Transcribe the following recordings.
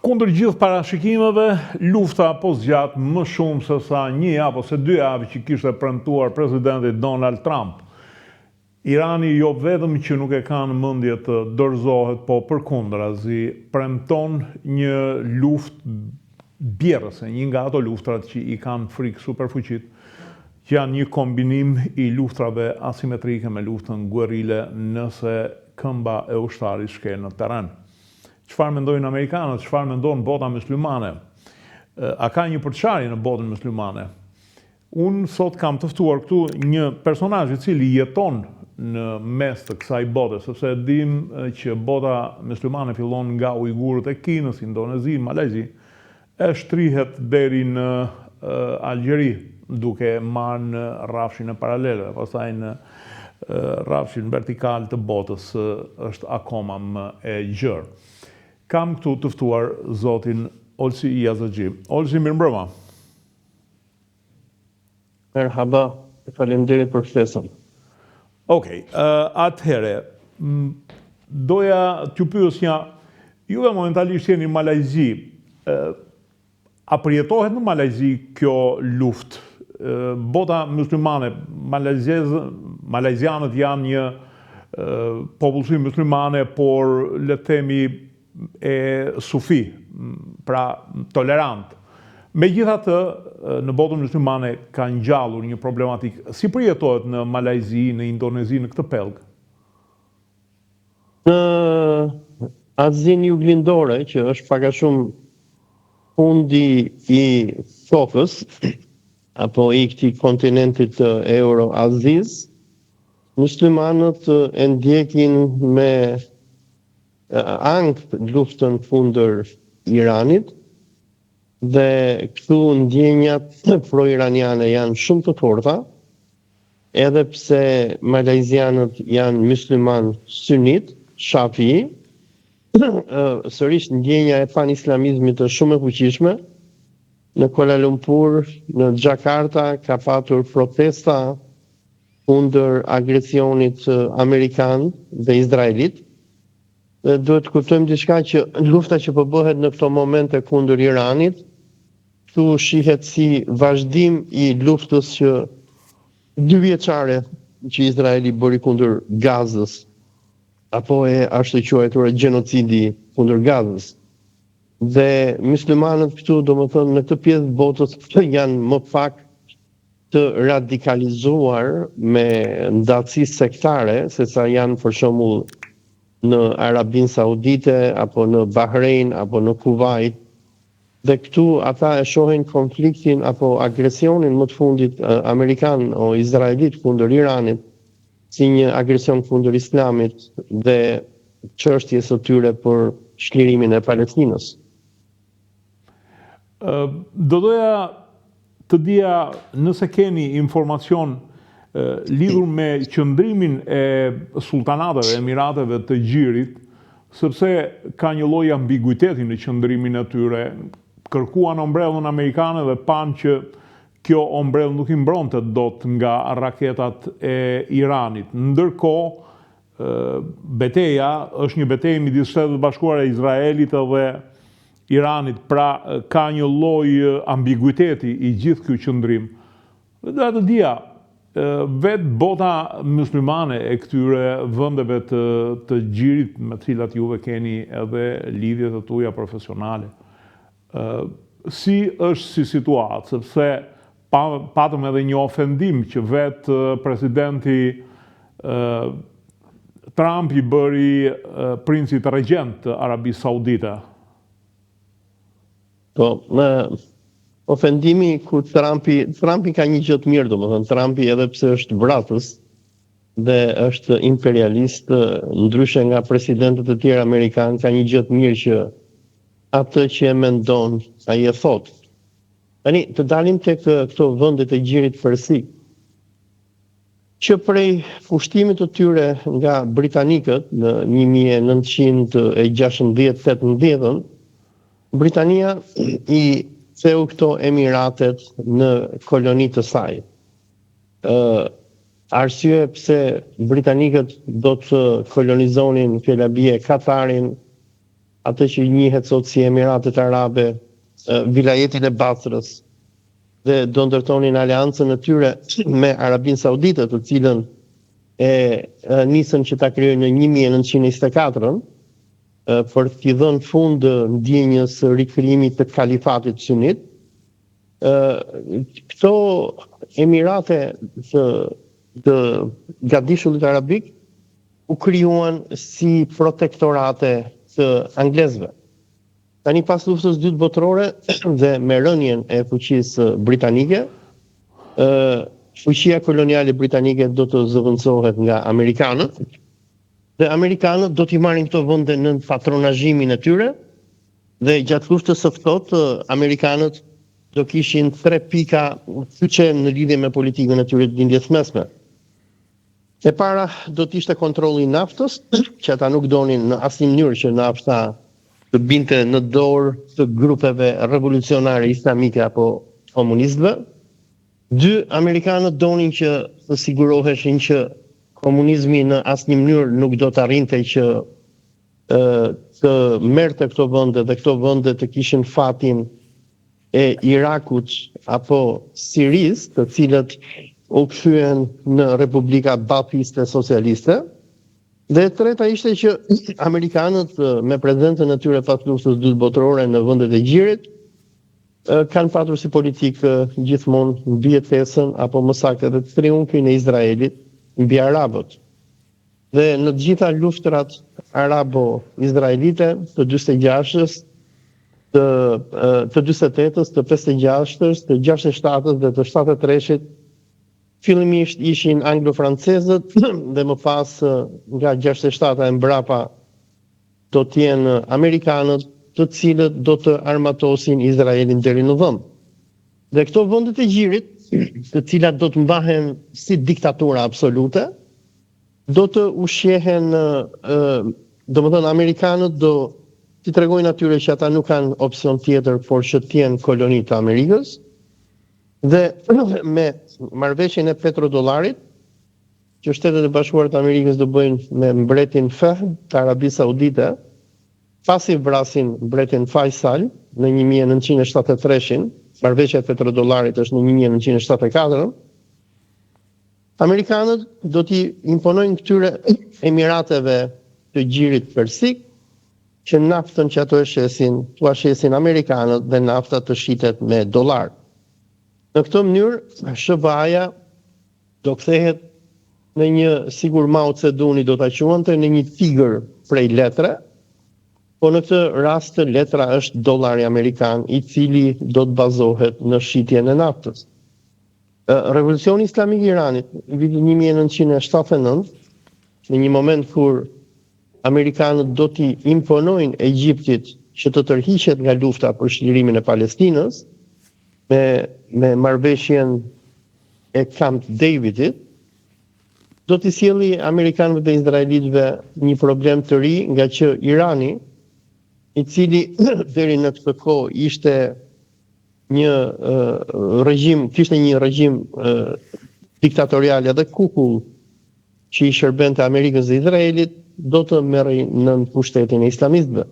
Kundër gjithë parashikimeve, lufta po zgjat më shumë se sa 1 apo se 2 javë që kishte premtuar presidenti Donald Trump. Irani jo vetëm që nuk e ka në mendje të dorëzohet, po përkundrazi premton një luftë bjerrëse, një nga ato luftrat që i kanë frikë superfuqit, që janë një kombinim i luftrave asimetrike me luftën guerrile nëse këmba e ushtarit shkel në terren. Çfarë mendojnë amerikanët, çfarë mendon bota muslimane? A ka një përçarje në botën muslimane? Unë sot kam të ftuar këtu një personazh i cili jeton në mes të kësaj bote, sepse dim që bota muslimane fillon nga ujgurët e Kinës, Indonezi, Malezi, e shtrihet deri në Algjeri, duke marrë në rrafshin e paraleleve, pastaj në rrafshin vertikal të botës është akoma më e gjerë. Kam këtu të ftuar zotin Olsi Yazagji. Olsi, mirëmbrëma. Merhaba, faleminderit për ftesën. Okej, atëherë, doja t'ju pyesja, juve momentalisht jeni në Malajzi, a përjetohet në Malajzi kjo luftë? Bota muslimane, malajzianët janë një popullsi muslimane, por le të themi e sufi, pra tolerant. Megjithatë, në botën muslimane ka ngjallur një problematik. Si përjetohet në Malajzi, në Indonezi, në këtë pellg? Në Azinë Juglindore, që është pak a shumë fundi i tokës, apo i këtij kontinentit Euro-Azis, muslimanët e ndjekin me ankth luftën kundër Iranit, dhe këtu ndjenjat pro-iraniane janë shumë të forta, edhe pse malajzianët janë musliman sunit, shafi, sërish ndjenja e pan-islamizmit është shumë e fuqishme. Në Kuala Lumpur, në Jakarta, ka patur protesta kundër agresionit amerikan dhe izraelit. Dhe duhet të kuptojmë diçka që lufta që po bëhet në këto momente kundër Iranit, këtu shihet si vazhdim i luftës që 2 vjeçare që Izraeli bëri kundër Gazës, apo e ashtu quajtur gjenocidi kundër Gazës. Dhe muslimanët këtu, domethënë në këtë pjesë të botës, janë më pak të radikalizuar me ndatësi sektare, sesa janë për shembull në Arabinë Saudite, apo në Bahrein, apo në Kuwait. Dhe këtu ata e shohin konfliktin apo agresionin më të fundit amerikan o izraelit kundër Iranit si një agresion kundër Islamit dhe çështjes së tyre për çlirimin e Palestinës. Do doja të dija nëse keni informacion lidhur me qëndrimin e sultanateve, emirateve të Gjirit, sepse ka një lloj ambiguiteti në qëndrimin e tyre. Kërkuan ombrellën amerikane dhe panë që kjo ombrellë nuk i mbronte dot nga raketat e Iranit. Ndërkohë, betejë është një betejë midis Shtetit Bashkuar e Izraelit dhe Iranit, pra ka një lloj ambiguiteti i gjithë ky qëndrim. Dhe doja të dija, vetë bota muslimane e këtyre vendeve të Gjirit me të cilat juve keni edhe lidhjet e tuaja profesionale, si është si situatë, sepse patëm edhe një ofendim që vetë presidenti Trump i bëri princit regjent të Arabisë Saudite. Po, ofendimi ku Trumpi ka një gjë të mirë, domethënë Trumpi edhe pse është vratës dhe është imperialist, ndryshe nga presidentët e tjerë amerikanë, ka një gjë të mirë që atë që e mendon ai e thot. Tani të dalim tek këto vendet e Gjirit persik, që prej pushtimit të tyre nga britanikët në 1916-18, Britania i theu këto emiratet në koloni të saj. Arsye pse britanikët do të kolonizonin fjala bie Katarin, atë që njihet sot si Emiratet Arabe, vilajetin e Basrës, dhe do ndërtonin aleancën e tyre me Arabinë Saudite, të cilën nisën që ta krijojnë në 1924 për t'i dhënë fund ndjenjës rikrijimit të kalifatit sunit. Këto emirate të gatishullit arabik u krijuan si protektorate të anglezëve. Tani pas luftës së dytë botërore dhe me rënien e fuqisë britanike, fuqia koloniale britanike do të zëvendësohet nga amerikanët dhe amerikanët do t'i marrin këto vende në patronazhimin e tyre dhe gjatë luftës së ftohtë amerikanët do kishin 3 pika kyçe në lidhje me politikën e tyre të lindjes mesme. E para do të ishte kontrolli i naftës, që ata nuk donin në asnjë mënyrë që nafta të binte në dorë të grupeve revolucionare islamike apo komunistëve. 2, amerikanët donin që të siguroheshin që komunizmi në asnjë mënyrë nuk do të arrinte që të merrte këto vende dhe këto vende të kishin fatin e Irakut apo Sirisë, të cilët u kthyen në Republika Baptiste Socialiste. Dhe e treta ishte që amerikanët me prezentën e tyre pas luftës së dytë botërore në vendet e gjirit kanë patur si politikë gjithmonë mbijetesën apo më saktë edhe triumfin e Izraelit mbi arabët. Dhe në të gjitha luftrat arabo-izraelite të 46-ës, të 48-ës, të 56-ës, të 67-ës dhe të 73-shit, fillimisht ishin anglo-francezët dhe më pas nga 67-a e mbrapa do të jenë amerikanët, të cilët do të armatosin Izraelin deri në vend. Dhe këto vendet e gjirit, të cilat do të mbahen si diktatura absolute, do të ushqehen, domethënë amerikanët do t'i tregojnë atyre që ata nuk kanë opsion tjetër por që të jenë koloni të Amerikës. Dhe me marrëveshjen e petrodollarit, që Shtetet e Bashkuara të Amerikës do bëjnë me mbretin Fahd të Arabisë Saudite, pasi vrasin mbretin Faisal në 1973-shin, marrëveshja e petrodollarit është në 1974, amerikanët do t'i imponojnë këtyre emirateve të gjirit persik që naftën që ato e shesin, t'ua shesin amerikanët dhe nafta të shitet me dollar. Në këtë mënyrë, SBA-ja do kthehet në një, sigur Mao Zedongi do ta quante, në një tigër prej letre, po në këtë rast letra është dollari amerikan, i cili do të bazohet në shitjen e naftës. Revolucioni Islamik i Iranit, në vitin 1979, në një moment kur amerikanët do t'i imponojnë Egjiptit që të tërhiqet nga lufta për shlirimin e Palestinës, me marrëveshjen e Camp Davidit, do t'i sjelli amerikanëve dhe izraelitëve një problem të ri, nga që Irani, i cili deri në këtë kohë ishte kishte një regjim diktatorial edhe kukull që i shërbente Amerikës dhe Izraelit, do të merrej në pushtetin e islamistëve.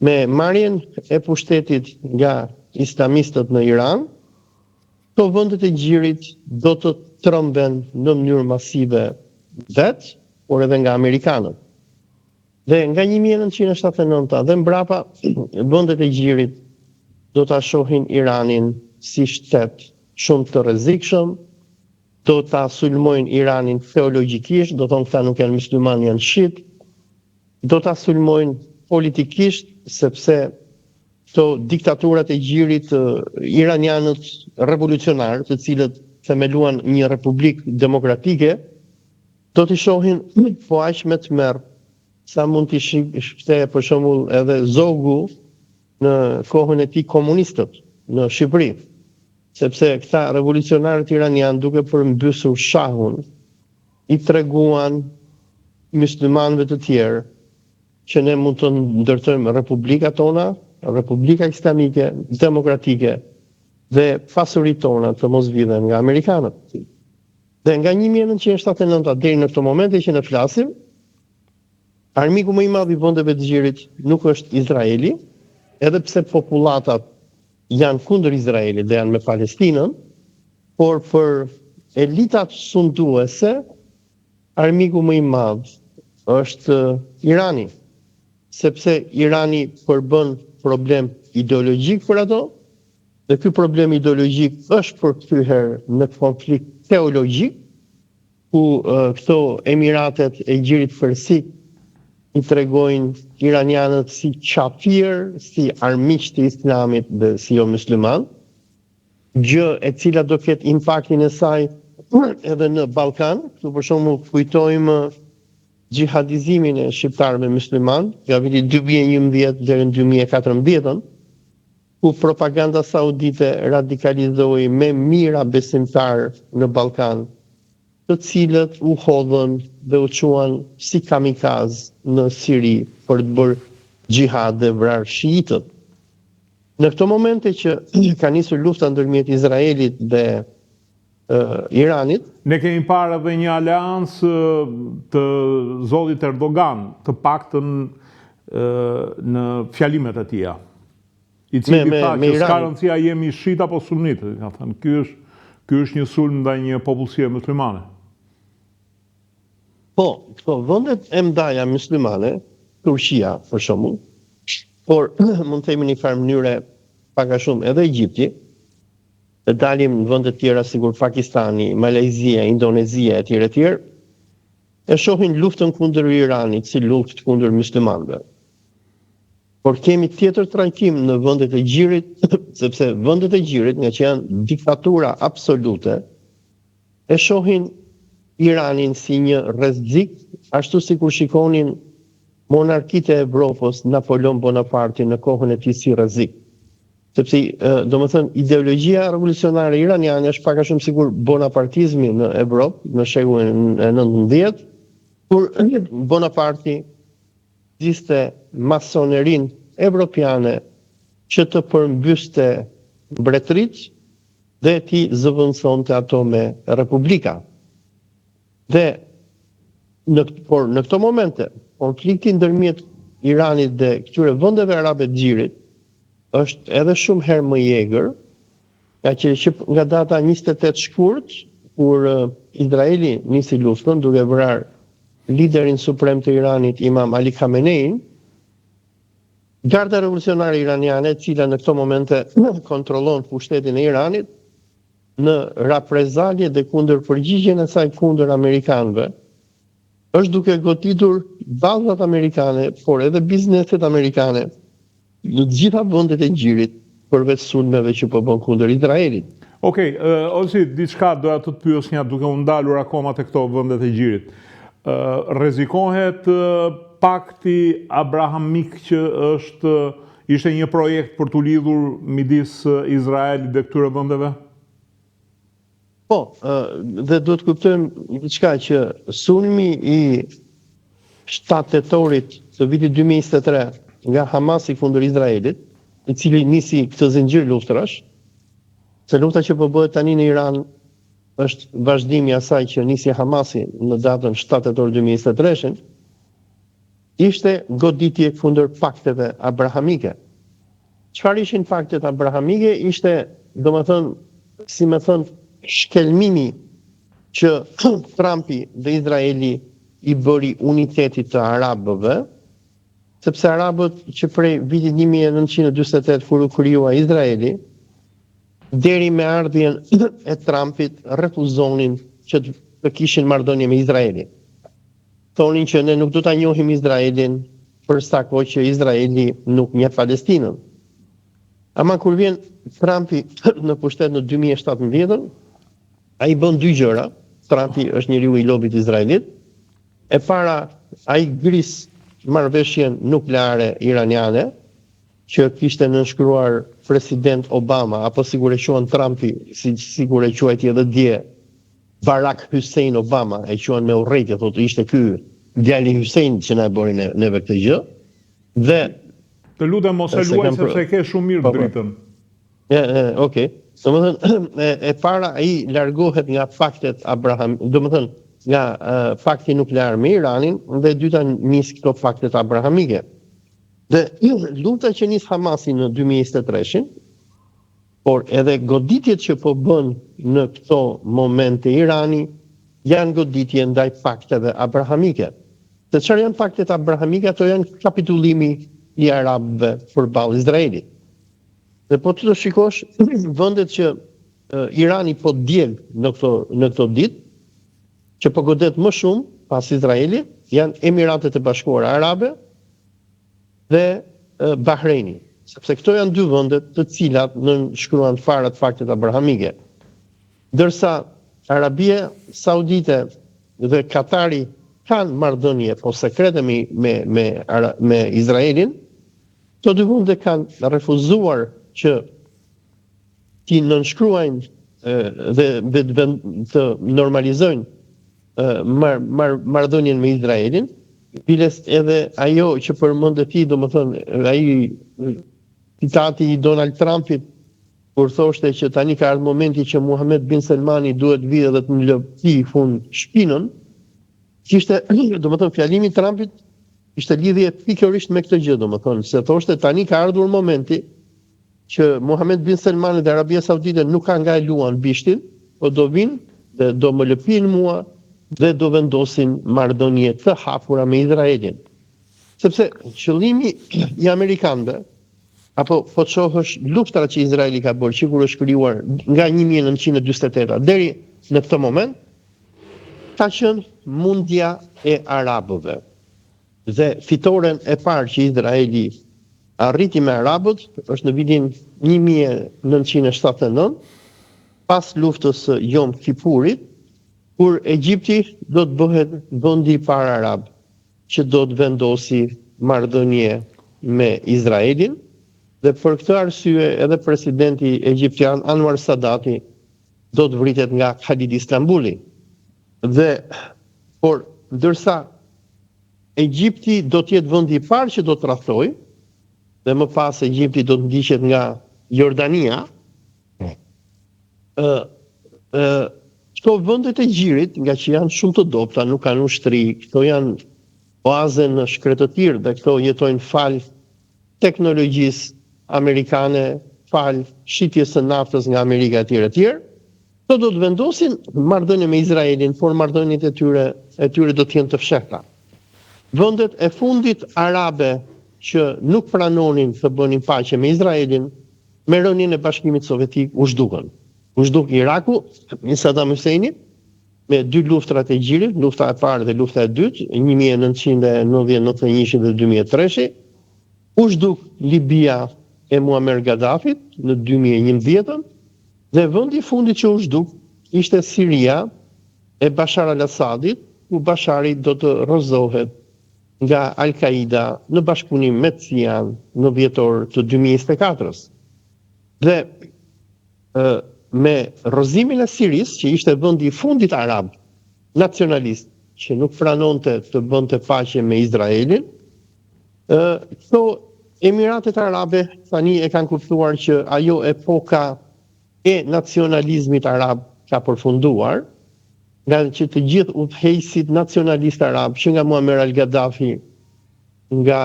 Me marrjen e pushtetit nga islamistët në Iran, këto vendet e gjirit do të trëmben në mënyrë masive vetë, por edhe nga amerikanët. Dhe nga 1979 dhe mbrapa, vendet e gjirit do ta shohin Iranin si shtet shumë të rrezikshëm, do ta sulmojnë Iranin teologjikisht, do thonë këta nuk janë musliman, janë shit, do ta sulmojnë politikisht, sepse këto diktaturat e gjirit iranianët revolucionar, të cilët themeluan një republikë demokratike, do t'i shohin po aq me tmerr sa mund t'i shpëte për shembull edhe Zogu në kohën e tij komunistët në Shqipëri. Sepse këta revolucionarët iranianë, duke përmbysur shahun, i treguan muslimanëve të tjerë që ne mund të ndërtojmë republikat tona, republika islamike, demokratike, dhe pasuritë tona të mos vidhen nga amerikanët. Dhe nga 1979 deri në këtë moment që ne flasim, armiku më i madh i vendeve të gjirit nuk është Izraeli, edhe pse populatat janë kundër Izraelit dhe janë me Palestinën, por për elitat sunduese, armiku më i madh është Irani, sepse Irani përbën problem ideologjik për ato, dhe ky problem ideologjik është përkthyer në konflikt teologjik, ku këto emiratet e gjirit persik i tregojnë iranianët si qafir, si armiq të Islamit dhe si jo musliman, gjë e cila do ketë impaktin e saj edhe në Ballkan. Këtu për shembull kujtojmë xihadizimin e shqiptarëve musliman nga viti 2011 deri në 2014, ku propaganda saudite radikalizoi me mijëra besimtar në Ballkan, të cilët u hodhën dhe u quan si kamikaz në Siri për të bërë xhihad dhe vrarë shiitët. Në këto momente që ka nisur lufta ndërmjet Izraelit dhe Iranit, ne kemi parë edhe një aleancë të zotit Erdogan, të paktën në fjalimet e tija, i cili tha që s'ka rëndësia jemi shit apo sunnit, ka thënë ky është një sulm ndaj një popullsie muslimane. Po, këto vendet e mëdha muslimane, Turqia për shembull, por mund të themi në një farë mënyre pak a shumë edhe Egjipti, të dalim në vende të tjera sigur Pakistani, Malajzia, Indonezia etj. E shohin luftën kundër Iranit si luftë kundër muslimanëve. Por kemi tjetër trajtim në vendet e gjirit, sepse vendet e gjirit, nga që janë diktatura absolute, e shohin Iranin si një rrezik, ashtu sikur shikonin monarkitë e Evropës, Napoleon Bonaparte në kohën e tij si rrezik. Sepse domethënë ideologjia revolucionare iraniane është pak a shumë sikur bonapartizmi në Evropë në shekullin e 19, kur Bonaparte ishte masonerin evropiane që të përmbyste mbretëritë dhe ti zëvendësonte ato me republika. Dhe në këto momente, konflikti ndërmjet Iranit dhe këtyre vendeve arabe të gjirit është edhe shumë herë më i egër, nga data 28 shkurt, kur Izraeli nisi luftën duke vrarë liderin suprem të Iranit, Imam Ali Khamenei, Garda revolucionare iraniane, e cila në këto momente kontrollon pushtetin e Iranit, në reprezalje dhe kundër përgjigjen e saj kundër amerikanëve, është duke goditur bazat amerikane, por edhe bizneset amerikane, në të gjitha vendet e gjirit, përveç sulmeve që po bën kundër Izraelit. Okej, ose diçka doja të pyesnja duke u ndalur akoma te këto vendet e gjirit. Rrezikohet pakti abrahamik që ishte një projekt për t'u lidhur midis Izraelit dhe këtyre vendeve? Po, dhe duhet të kuptojmë diçka që sulmi i 7 tetorit të vitit 2023 nga Hamasi kundër Izraelit, i cili nisi këtë zinxhir luftrash, se lufta që po bëhet tani në Iran është vazhdimi i asaj që nisi Hamasi në datën 7 tetor 2023, ishte goditje kundër pakteve abrahamike. Çfarë ishin paktet abrahamike? Ishte, domethënë, si më thon, shkelmimi që Trumpi dhe Izraeli i bëri unitetit të arabëve, sepse arabët që prej vitit 1948 kur u krijua Izraeli, deri me ardhjen e Trumpit refuzonin që të kishin marrëdhënie me Izraelin. Thonin që ne nuk do ta njohim Izraelin për sa kohë që Izraeli nuk njeh Palestinën. Ama kur vjen Trumpi në pushtet në 2017, ai bën dy gjëra. Trumpi është njeriu i lobit Izraelit. E para, ai gris marrëveshjen nukleare iraniane, që kishte nënshkruar president Obama, apo sigur e quhen Trumpi, sigur e quajti edhe dje Barack Hussein Obama, e quhen me urrejtje, thotë ishte ky djali Hussein që na e bëri neve këtë gjë. Dhe të lutem mos e luaj sepse e ke shumë mirë dritën. Okej. Domethënë e para ai largohet nga faktet Abraham, domethënë nga pakti nuklear me Iranin dhe e dyta nis këto paktet abrahamike. Dhe lufta që nis Hamasi në 2023-shin, por edhe goditjet që po bën në këto momente Irani janë goditje ndaj pakteve abrahamike. Se çfarë janë paktet abrahamike? Ato janë kapitullimi i arabëve përballë Izraelit. Dhe po të shikosh vendet që Irani po djeg në këto ditë, që po godet më shumë pas Izraelit, janë Emiratet e Bashkuara Arabe dhe Bahreini. Sepse këto janë dy vendet të cilat nënshkruan fare të faktet abrahamike. Ndërsa Arabia Saudite dhe Katari kanë marrëdhënie po sekrete me Izraelin, këto dy vende kanë refuzuar që ti nënshkruajnë dhe të normalizojnë marrëdhënien me Izraelin, biles edhe ajo që përmendet ti, domethënë ai citati i Donald Trumpit kur thoshte që tani ka ardhur momenti që Muhammed bin Salmani duhet vijë dhe të mlopti fund shpinën, kishte domethënë fjalimi i Trumpit ishte lidhje pikërisht me këtë gjë, domethënë se thoshte tani ka ardhur momenti që Muhammed bin Salmani dhe Arabia Saudite nuk ka nga e luan bishtin, po do vinë dhe do më lëpin mua dhe do vendosin marrëdhënie të hapura me Izraelin. Sepse qëllimi i amerikanëve, apo po të shohësh luftrat që Izraeli ka bërë, që kur është krijuar nga 1948 deri në këtë moment, ka qenë mundja e arabëve. Dhe fitoren e parë që Izraeli arriti me arabët është në vitin 1979, pas luftës së Yom Kippurit, kur Egjipti do të bëhet vendi i parë arab që do të vendosi marrëdhënie me Izraelin, dhe për këtë arsye edhe presidenti egjiptian Anwar Sadati do të vritet nga Khalid Istanbuli. Por ndërsa Egjipti do të jetë vendi i parë që do të rrethojë, dhe më pas Egjipti do të ndiqet nga Jordania, këto vendet e gjirit, nga që janë shumë të dobta, nuk kanë ushtri, këto janë oaze në shkretëtir dhe këto jetojnë fal teknologjisë amerikane, fal shitjes së naftës nga Amerika e tjerë, këto do të vendosin marrëdhënie me Izraelin, por marrëdhëniet e tyre do të jenë të fshehta. Vendet e fundit arabe që nuk pranonin të bënin paqe me Izraelin, me rënien e Bashkimit Sovjetik u zhdukën. U zhduk Iraku, me Saddam Husseini, me dy luftrat e gjirit, lufta e parë dhe lufta e dytë, 1991 dhe 2003, u zhduk Libia e Muammar Gaddafit në 2011, dhe vendi i fundit që u zhduk ishte Siria e Bashar al-Assadit, ku Bashari do të rrëzohet nga Al-Qaida në bashkëpunim me CIA në dhjetor të 2024-s. Dhe me rrëzimin e Siris, që ishte vendi i fundit arab nacionalist që nuk pranonte të bënte paqe me Izraelin, këto Emiratet Arabe tani e kanë kuptuar që ajo epoka e nacionalizmit arab ka përfunduar, nga që të gjithë udhëheqësit nacionalist arab, që nga Muammar al-Gaddafi, nga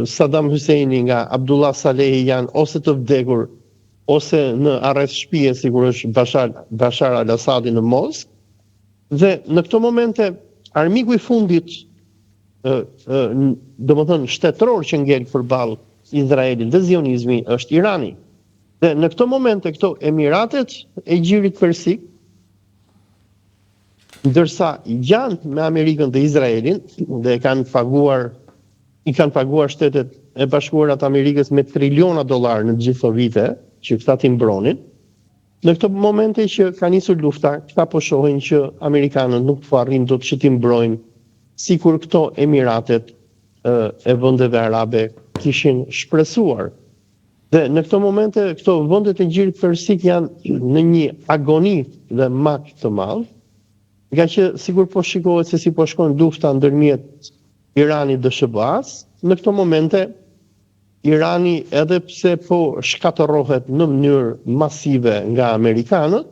Saddam Husseini, nga Abdullah Salehi janë ose të vdekur ose në arrest shtëpie, sikur është Bashar al-Assadi në Moskë. Dhe në këto momente armiku i fundit, domethënë shtetëror që ngel përballë Izraelit dhe zionizmi është Irani. Dhe në këto momente këto Emiratet e Gjirit Persik, ndërsa janë me Amerikën dhe Izraelin dhe i kanë paguar Shtetet e Bashkuara të Amerikës me triliona dollar në gjithë këto vite që këta t'i mbronin. Në këto momente që ka nisur lufta, këta po shohin që amerikanët nuk po arrin dot që t'i mbrojnë, sikur këto Emiratet e vendeve arabe kishin shpresuar. Dhe në këto momente këto vendet e Gjirit Persik janë në një agoni dhe mak të madh, nga që sikur po shikohet se si po shkon lufta ndërmjet Iranit dhe SBA-s, në këto momente Irani, edhe pse po shkatërrohet në mënyrë masive nga amerikanët,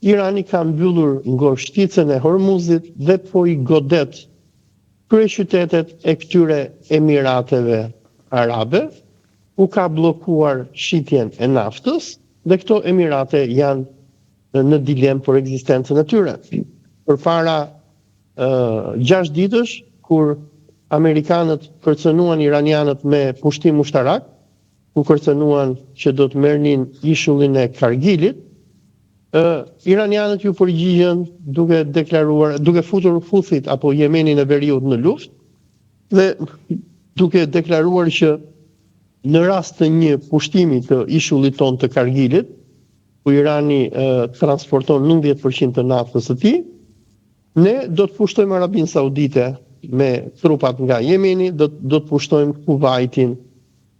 Irani ka mbyllur ngorshticën e Hormuzit dhe po i godet kryeqytetet e këtyre emirateve arabe, u ka bllokuar shitjen e naftës dhe këto emirate janë në dilem për ekzistencën e tyre. Përpara 6 ditësh, kur amerikanët kërcënuan iranianët me pushtim ushtarak, ku kërcënuan që do të merrnin ishullin e Kargilit, iranianët ju përgjigjen duke deklaruar, duke futur Huthit apo Yemenin e Veriut në luftë dhe duke deklaruar që në rast të një pushtimi të ishullit ton të Kargilit, ku Irani transporton 90% të naftës së tij, ne do të pushtojmë Arabinë Saudite me trupat nga Jemeni, do të pushtojmë Kuvajtin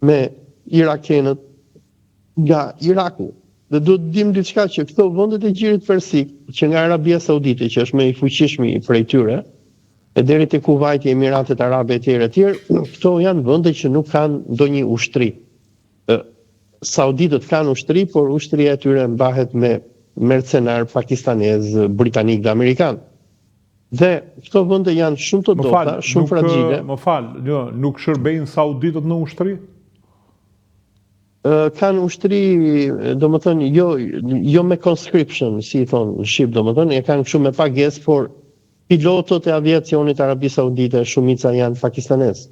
me irakenët nga Iraku. Dhe do të dim diçka që këto vendet e Gjirit Persik, që nga Arabia Saudite, që është më i fuqishmi prej tyre, e deri te Kuvajti, Emiratet Arabe etj. Këto janë vende që nuk kanë ndonjë ushtri. Sauditët kanë ushtri, por ushtria e tyre mbahet me mercenar pakistanez, britanik dhe amerikan. Dhe këto vende janë shumë të dota, shumë fragjile. Më fal, nuk shërbejnë sauditët në ushtri? Kanë ushtri, domethënë jo me conscription, si i thonë në shqip, domethënë, e kanë kështu me pagesë, por pilotët e aviacionit Arabi Saudite shumica janë pakistanez.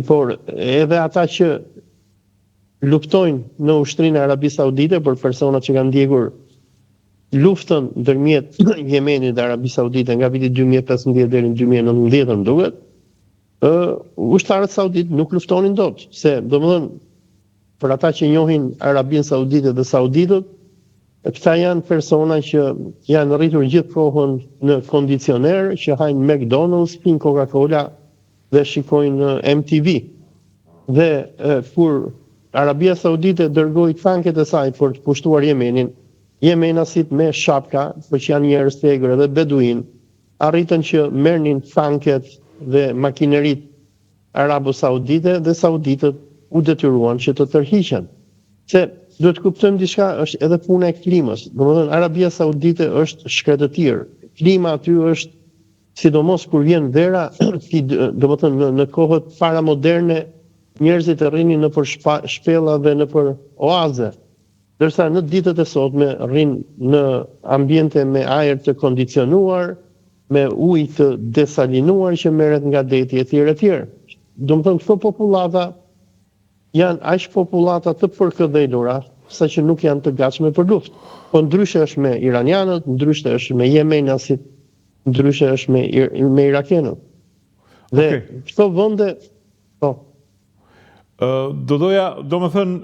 Por edhe ata që luftojnë në ushtrinë e Arabi Saudite, për personat që kanë ndjekur luftën ndërmjet Yemenit dhe Arabi Saudite nga viti 2015 deri në 2019, më duket, ushtarët saudit nuk luftonin dot, se domethënë për ata që njohin Arabinë Saudite dhe sauditët, këta janë persona që janë rritur gjithë kohën në kondicioner, që hajnë McDonald's, pinë Coca-Cola dhe shikojnë MTV. Dhe kur Arabia Saudite dërgoi tanket e saj për të pushtuar Yemenin, jemenasit me shapka, për që janë njerëz të egër dhe beduin, arritën që merrnin tanket dhe makinerit arabo-saudite dhe sauditët u detyruan që të tërhiqen. Se duhet të kuptojmë diçka, është edhe puna e klimës. Domethënë Arabia Saudite është shkretëtir. Klima aty është, sidomos kur vjen vera, domethënë në kohët paramoderne, njerëzit rrinin nëpër shpella dhe nëpër oaze. Ndërsa në ditët e sotme rrin në ambiente me ajër të kondicionuar, me ujë të desalinuar që merret nga deti etj. Domethënë këto popullata janë aq popullata të përkëdhelura, saqë nuk janë të gatshme për luftë. Po ndryshe është me iranianët, ndryshe është me jemenasit, ndryshe është me irakenët. Dhe këto vende, po. Domethënë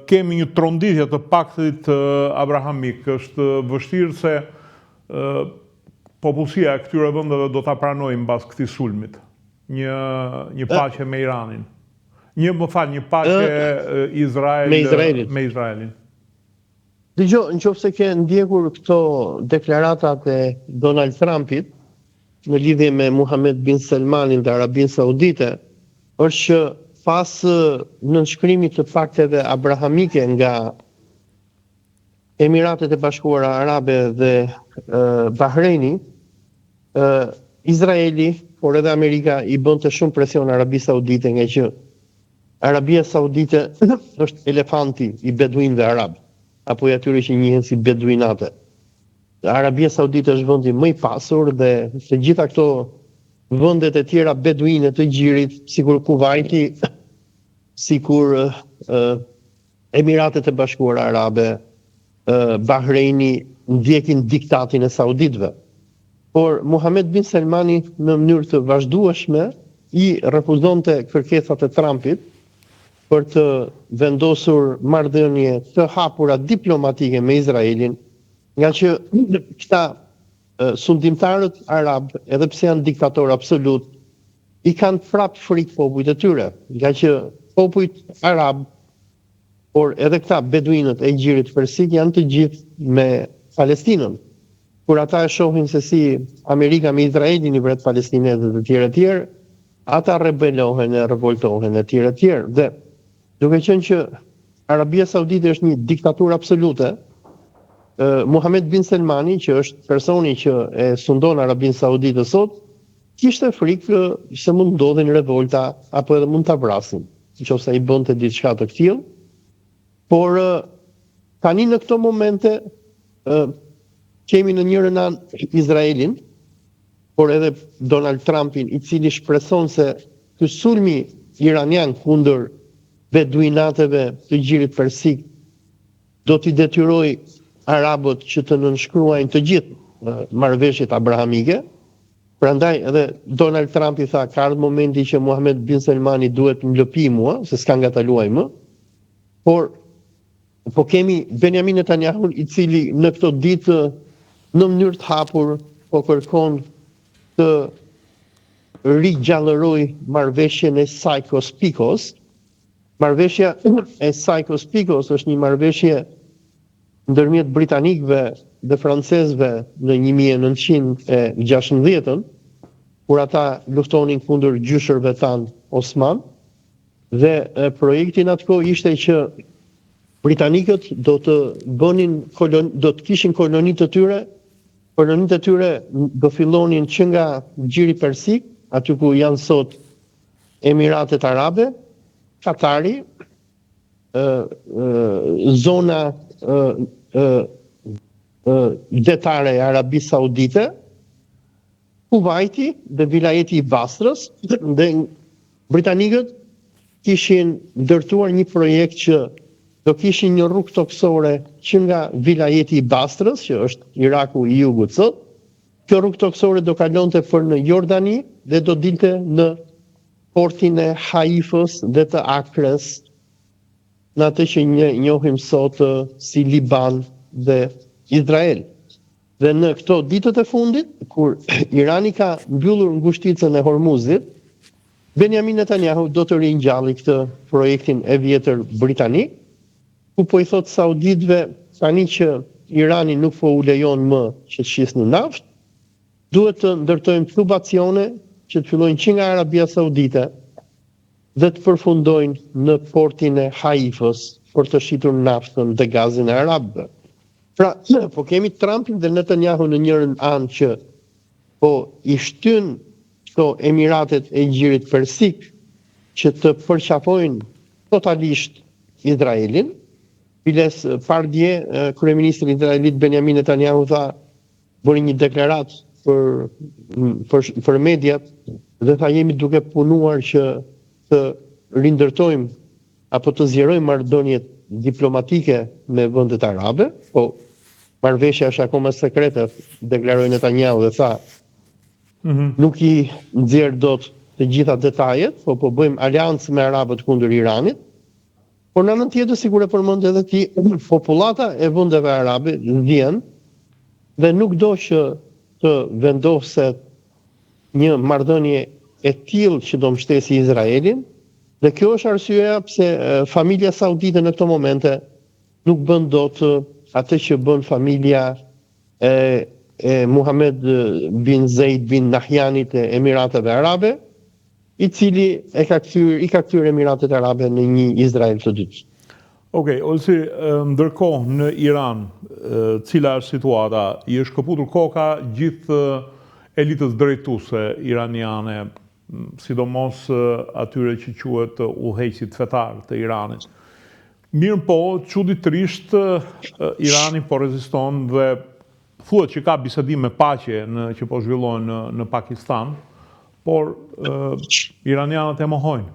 kemi një tronditje të paktit abrahamik. Është vështirë se popullsia e këtyre vendeve do ta pranojë mbas këtij sulmit. Një paqe me Iranin. Një paqe me Izraelin. Dëgjoj, nëse ke ndjekur këto deklaratat e Donald Trumpit në lidhje me Muhammed bin Salmanin dhe Arabinë Saudite, është që pas nënshkrimit të pakteve abrahamike nga Emiratet e Bashkuara Arabe dhe Bahreini, Izraeli, por edhe Amerika i bënte shumë presion Arabi Saudite, nga që Arabia Saudite është elefanti i beduinëve arab, apo i atyre që njihen si beduinate. Arabia Saudite është vendi më i pasur dhe të gjitha këto vendet e tjera beduine të Gjirit, sikur Kuvajti, sikur Emiratet e Bashkuara Arabe, Bahreini, ndjekin diktatin e sauditëve. Por Muhammed bin Salmani në mënyrë të vazhdueshme i refuzonte kërkesat e Trumpit për të vendosur marrëdhënie të hapura diplomatike me Izraelin, nga që këta sundimtarët arab, edhe pse janë diktatorë absolut, i kanë prap frikë popujt e tyre, nga që popujt arab, por edhe këta beduinët e Gjirit Persik janë të gjithë me Palestinën. Kur ata e shohin se si Amerika me Izraelin i vret palestinezët e tjerë, ata rebelohen e revoltohen e tjerë. Dhe duke qenë që Arabia Saudite është një diktaturë absolute, Muhammed bin Selmani, që është personi që e sundon Arabinë Saudite sot, kishte frikë se mund ndodhin revolta apo edhe mund ta vrasin, nëse i bënte diçka të tillë. Por tani në këto momente kemi në njërin anë Izraelin, por edhe Donald Trumpin, i cili shpreson se ky sulmi iranian kundër beduinateve të Gjirit Persik do t'i detyrojë arabët që të nënshkruajnë të gjithë marrëveshjet abrahamike. Prandaj edhe Donald Trump i tha, ka ardhur momenti që Mohammed bin Selmani duhet më lëpi mua, se s'ka nga ta luaj më. Po kemi Benjamin Netanyahu, i cili në këto ditë në mënyrë të hapur po kërkon të rigjallëroj marrëveshjen e Sykes-Picot. Marrëveshja e Sykes-Picot është një marrëveshje ndërmjet britanikëve dhe francezëve në 1916, kur ata luftonin kundër gjyshërve tan Osman, dhe projekti në atë kohë ishte që britanikët do të kishin kolonitë të tyre. Kolonitë e tyre do fillonin që nga Gjiri Persik, aty ku janë sot Emiratet Arabe, Katari, zona detare e Arabisë Saudite, Kuvaiti dhe vilajeti i Basrës, dhe britanikët kishin ndërtuar një projekt që do kishin një rrugë toksore që nga vilajeti i Basrës, që është Iraku i jugut sot. Kjo rrugë toksore do kalonte për në Jordani dhe do dilte në portin e Haifës dhe të Akres, në atë që njohim sot si Liban dhe Izrael. Dhe në këto ditët e fundit, kur Irani ka mbyllur ngushticën e Hormuzit, Benjamin Netanyahu do të ringjalli këtë projektin e vjetër britanik, ku po i thot sauditëve tani që Irani nuk po u lejon më që të shisni naftë, duhet të ndërtojmë klubacione që të fillojnë që nga Arabia Saudite dhe të përfundojnë në portin e Haifës për të shitur naftën dhe gazin e arabëve. Pra, po kemi Trumpin dhe Netanyahu në njërin anë që po i shtyn këto Emiratet e Gjirit Persik që të përqafojnë totalisht Izraelin. Biles pardje, kryeministri izraelit Benjamin Netanyahu bëri një deklaratë për mediat dhe tha, jemi duke punuar që të rindërtojmë apo të zgjerojmë marrëdhëniet diplomatike me vendet arabe, po marrëveshja është akoma sekrete, deklaroi Netanyahu dhe tha, nuk i nxjerr dot të gjitha detajet, po bëjmë aleancë me arabët kundër Iranit. Por në anën tjetër, sikur e përmend edhe ti, popullata e vendeve arabe vjen dhe nuk do që të vendoset një marrëdhënie e tillë që do mbështesi Izraelin, dhe kjo është arsyeja pse familja saudite në këto momente nuk bën dot atë që bën familja e Muhammed bin Zeid bin Nahyanit e Emirateve Arabe, i cili i ka kthyer Emiratet Arabe në një Izrael të dytë. Okej, Olsi, ndërkohë në Iran, cila është situata? I është këputur koka gjithë elitës drejtuese iraniane, sidomos atyre që quhet udhëheqësit fetar të Iranit. Mirë po, çuditërisht Irani po reziston dhe thuhet që ka bisedime paqe që po zhvillohen në Pakistan, por iranianët e mohojnë.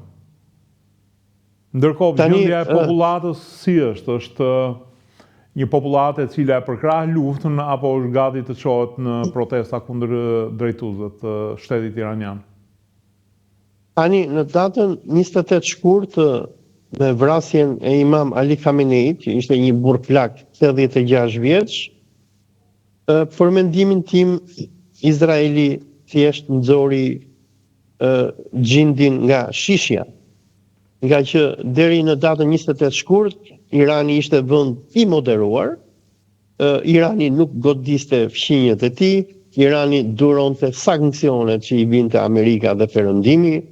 Ndërkohë, gjendja e popullatës si është? Është një popullatë e cila e përkrah luftën apo është gati të çohet në protesta kundër drejtuesve të shtetit iranian? Tani, në datën 28 shkurt, me vrasjen e Imam Ali Khameneit, që ishte një burr plak 86 vjeç, për mendimin tim, Izraeli thjesht nxori gjindin nga shishja. Nga që deri në datën 28 shkurt, Irani ishte vend i moderuar, Irani nuk godiste fqinjet e tij, Irani duronte sanksionet që i vinte Amerika dhe Perëndimi,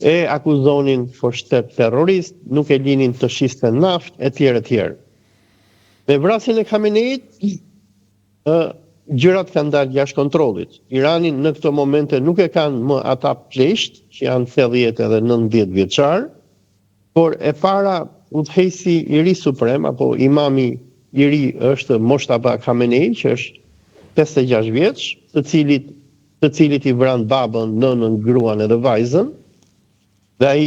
e akuzonin for shtet terrorist, nuk e linin të shiste naftë, etj. Me vrasjen e Khameneit, gjërat kanë dalë jashtë kontrollit. Irani në këto momente nuk e kanë më ata plesht, që janë 80 edhe 90 vjeçar, por e para udhëheqësi i ri suprem apo imami i ri është Moshtaba Khamenei, që është 56 vjeç, të cilit i vran babën, nënën, gruan edhe vajzën, dhe ai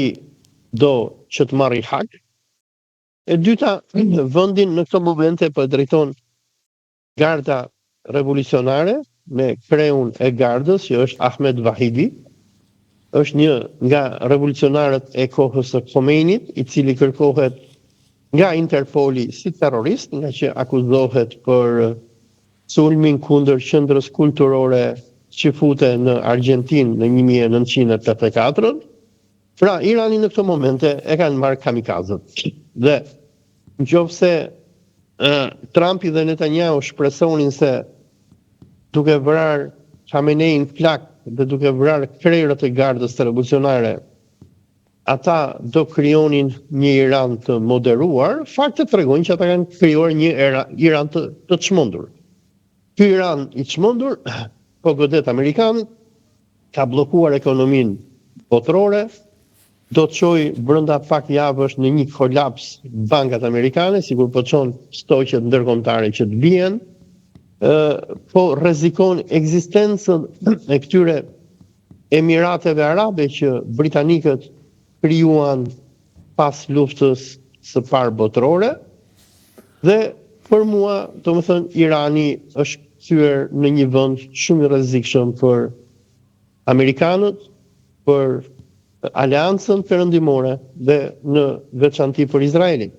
do që të marrë hak. E dyta, vendin në këto momente po drejton garda revolucionare me kreun e gardës, që është Ahmed Vahidi, është një nga revolucionarët e kohës së Khomeinit, i cili kërkohet nga Interpoli si terrorist, nga që akuzohet për sulmin kundër qendrës kulturore që fute në Argjentinë në 1984. Pra, Irani në këto momente e kanë marrë kamikazët. Dhe nëse Trumpi dhe Netanyahu shpresonin se duke vrarë Khamenein flak dhe duke vrarë krerët e gardës të revolucionare, ata do krijonin një Iran të moderuar, faktet tregojnë që ata kanë krijuar një Iran të çmendur. Ky Iran i çmendur po godet Amerikanët, ka bllokuar ekonominë botërore, do të çojë brenda pak javësh në një kolaps bankat amerikane, sikur po çon stoqet ndërkombëtare që të bien, po rrezikon ekzistencën e këtyre Emirateve Arabe që britanikët krijuan pas luftës së parë botërore, dhe për mua, domethënë, Irani është kthyer në një vend shumë i rrezikshëm për amerikanët, për aleancën perëndimore dhe në veçanti për Izraelin.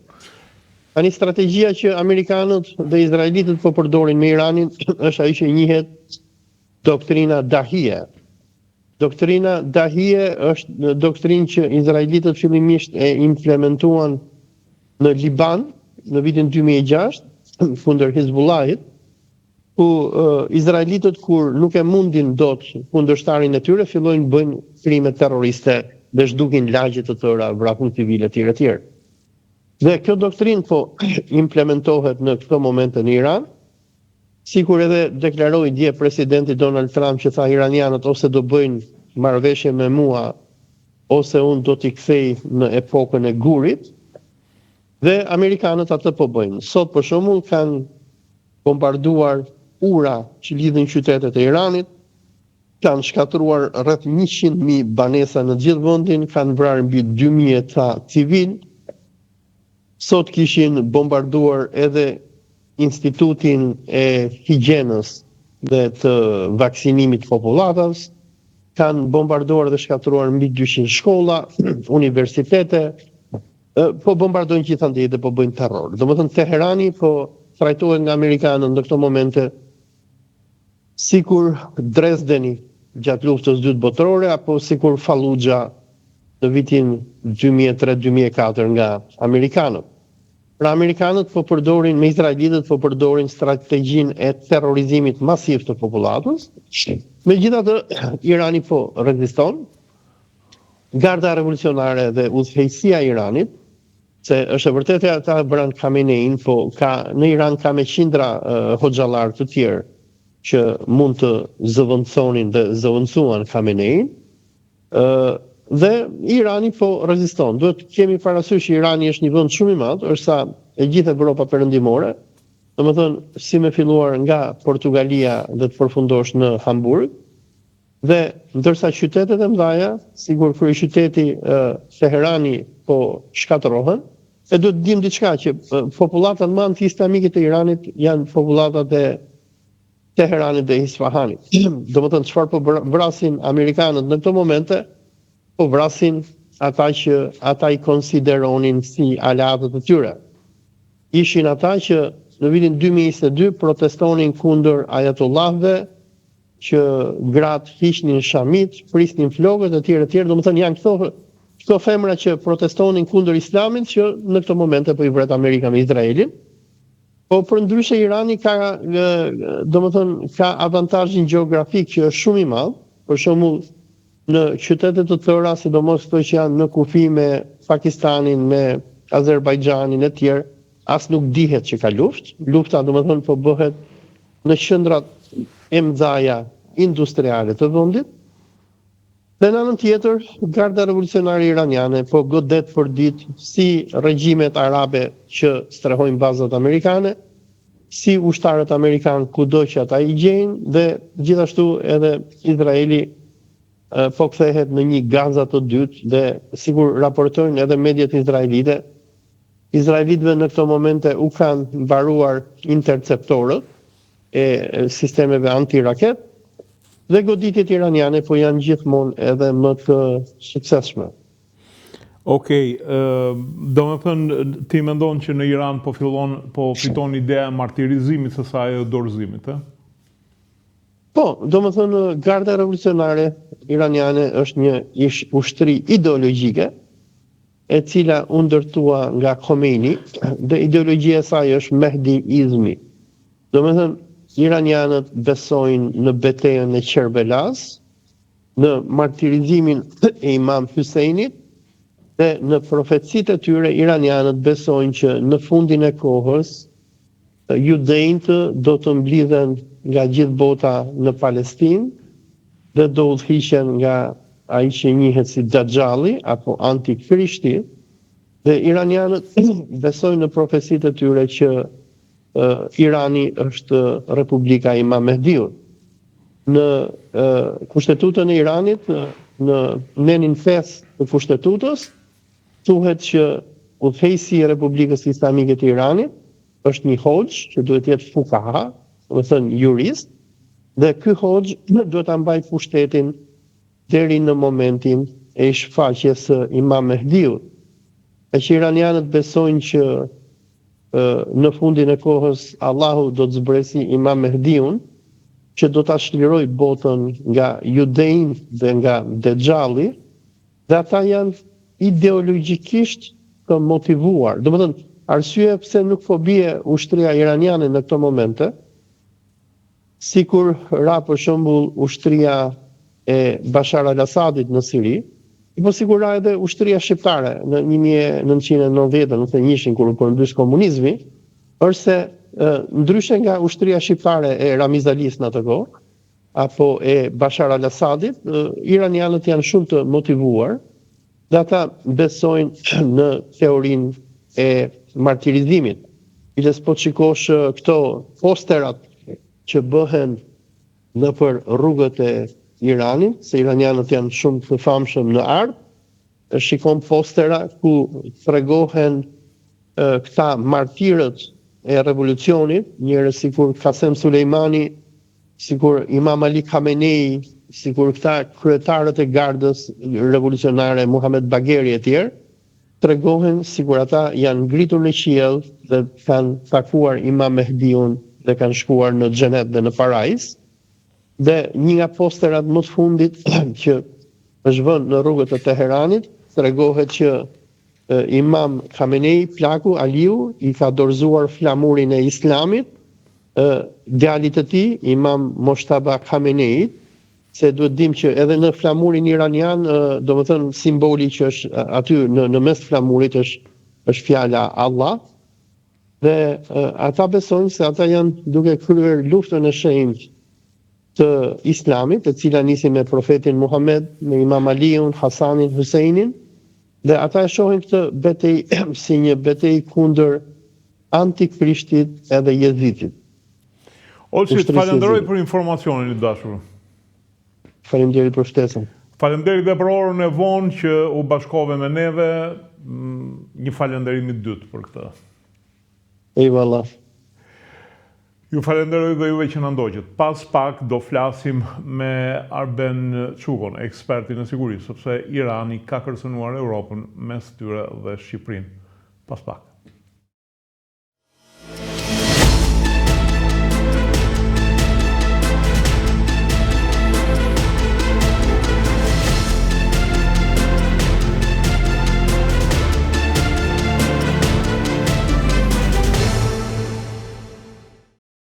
Tani strategjia që amerikanët dhe izraelitët po përdorin me Iranin është ajo që njihet doktrina Dahie. Doktrina Dahie është doktrinë që izraelitët fillimisht e implementuan në Liban në vitin 2006 kundër Hizbullahit, ku izraelitët kur nuk e mundin dot kundërshtarin e tyre, fillojnë bëjnë krime terroriste dhe zhdukin lagje të tëra, vrapun civile etj. Dhe kjo doktrinë po implementohet në këto momente në Iran, sikur edhe deklaroi dje presidenti Donald Trump që tha iranianët ose do bëjnë marrëveshje me mua ose unë do t'i kthej në epokën e gurit, dhe amerikanët atë po bëjnë. Sot për shembull kanë bombarduar ura që lidhin qytetet e Iranit, kanë shkatruar rreth 100.000 banesa në gjithë vendin, kanë vrarë mbi 2.000 ta civil. Sot kishin bombarduar edhe institutin e higjienës dhe të vaksinimit popullatës, kanë bombarduar dhe shkatruar mbi 200 shkolla, universitete, po bombardojnë gjithandej dhe po bëjnë terror. Domethënë Teherani po trajtohet nga amerikanët në këto momente sikur Dresdeni gjatë luftës së dytë botërore apo sikur Fallujah në vitin 2003-2004 nga amerikanët. Pra amerikanët po përdorin, me izraelitët po përdorin strategjinë e terrorizimit masiv të popullatës. Megjithatë, Irani po reziston. Garda revolucionare dhe udhëheqësia e Iranit, se është e vërtetë ata bran Khamenein, po në Iran ka me qindra hoxhallar të tjerë që mund të zëvendësonin dhe zëvendësuan Khamenein, dhe Irani po reziston. Duhet kemi parasysh që Irani është një vend shumë i madh, është sa e gjithë Evropa perëndimore, domethënë si me filluar nga Portugalia dhe të përfundosh në Hamburg, dhe ndërsa qytetet e mëdha, sigur kryeqyteti Teherani po shkatërrohen, e duhet të dim diçka që popullatat më anti-islamike të Iranit janë popullatat e Teheranit dhe Isfahanit. Domethënë çfarë po vrasin amerikanët në këto momente, po vrasin ata që ata i konsideronin si aleatët e tyre. Ishin ata që në vitin 2022 protestonin kundër ajatollahëve, që gratë hiqnin shamit, prisnin flokët e tjerë, domethënë janë këto femra që protestonin kundër islamit që në këto momente po i vret Amerika me Izraelin. Po përndryshe Irani ka domethënë ka avantazhin gjeografik që është shumë i madh, për shembull në qytete të tëra, sidomos këto që janë në kufi me Pakistanin, me Azerbajxhanin e tjerë, as nuk dihet që ka luftë. Lufta domethënë po bëhet në qendrat e mëdha industriale të vendit. Dhe në anën tjetër, Garda Revolucionare Iraniane po godet për ditë si regjimet arabe që strehojnë bazat amerikane, si ushtarët amerikanë kudo që ata i gjejnë dhe gjithashtu edhe Izraeli po kthehet në një Gaza të dytë dhe sikur raportojnë edhe mediat izraelite, izraelitëve në këto momente u kanë mbaruar interceptorët e sistemeve antiraket dhe goditjet iraniane po janë gjithmonë edhe më të suksesshme. Okej, do me thënë, ti mendon që në Iran po fiton ideja e martirizimit se sa e dorëzimit, e? Po, do me thënë, Garda Revolucionare Iraniane është një ushtri ideologjike, e cila u ndërtua nga Khomeini, dhe ideologjia e saj është Mehdiizmi. Do me thënë, iranianët besojnë në betejën e Kerbelas, në martirizimin e Imam Huseinit, dhe në profecitë e tyre iranianët besojnë që në fundin e kohës judejt do të mblidhen nga gjithë bota në Palestinë dhe do udhëhiqen nga ai që njihet si Dajjalli apo Antikrishti, dhe iranianët besojnë në profecitë e tyre që Irani është Republika e Imam Mehdiut. Në kushtetutën e Iranit, në nenin fes të kushtetutës, thuhet që udhëheqësi i Republikës Islamike të Iranit është një hoxh që duhet të jetë fukaha, do të thënë jurist, dhe ky hoxh duhet ta mbajë pushtetin deri në momentin e shfaqjes së Imam Mehdiut. E që iranianët besojnë që në fundin e kohës Allahu do të zbresi Imam Mehdiun, që do ta shliroj botën nga judejnë dhe nga Dejjalli, dhe ata janë ideologjikisht të motivuar. Do të thënë, arsye pse nuk po bie ushtria iraniane në këto momente, sikur ra për shembull ushtria e Bashar al-Assadit në Siri, po sikur ra edhe ushtria shqiptare në 1990, në të njëshin kur u përndrysh komunizmi, është se ndryshe nga ushtria shqiptare e Ramiz Alis në atë kohë, apo e Bashar al-Assadit, iranianët janë shumë të motivuar, dhe ata besojnë në teorinë e martirizimit. Ilës po shikosh këto posterat që bëhen nëpër rrugët e Iranit, se iranianët janë shumë të famshëm në art, shikon postera ku tregohen këta martirët e revolucionit, njerëz sikur Qasem Sulejmani, sikur Imam Ali Khamenei, sikur këta kryetarët e gardës revolucionare, Muhammed Bagheri e tjerë, tregohen sikur ata janë ngritur në qiell dhe kanë takuar Imam Mehdiun dhe kanë shkuar në xhenet dhe në parajs. Dhe një nga posterat më të fundit që është vënë në rrugët e Teheranit, tregohet që Imam Khamenei, plaku Aliu, i ka dorëzuar flamurin e Islamit djalit të tij, Imam Moshtaba Khamenei, se duhet dim që edhe në flamurin iranian, domethënë simboli që është aty në mes flamurit është fjala Allah, dhe ata besojnë se ata janë duke kryer luftën e shenjtë të Islamit, e cila nisi me profetin Muhammed, me Imam Aliun, Hasanin, Huseinin, dhe ata e shohin këtë betejë si një betejë kundër Antikrishtit edhe Jezidit. Olçi, të falenderoj për informacionin i dashur. Faleminderit për ftesën. Faleminderit dhe për orën e vonë që u bashkove me neve, një falenderim i dytë për këtë. Eyvallah. Ju falenderoj dhe juve që në ndoqët. Pas pak do flasim me Arben Çukon, ekspertin e sigurisë, sepse Irani ka kërcënuar Europën mes tyre dhe Shqipërinë. Pas pak.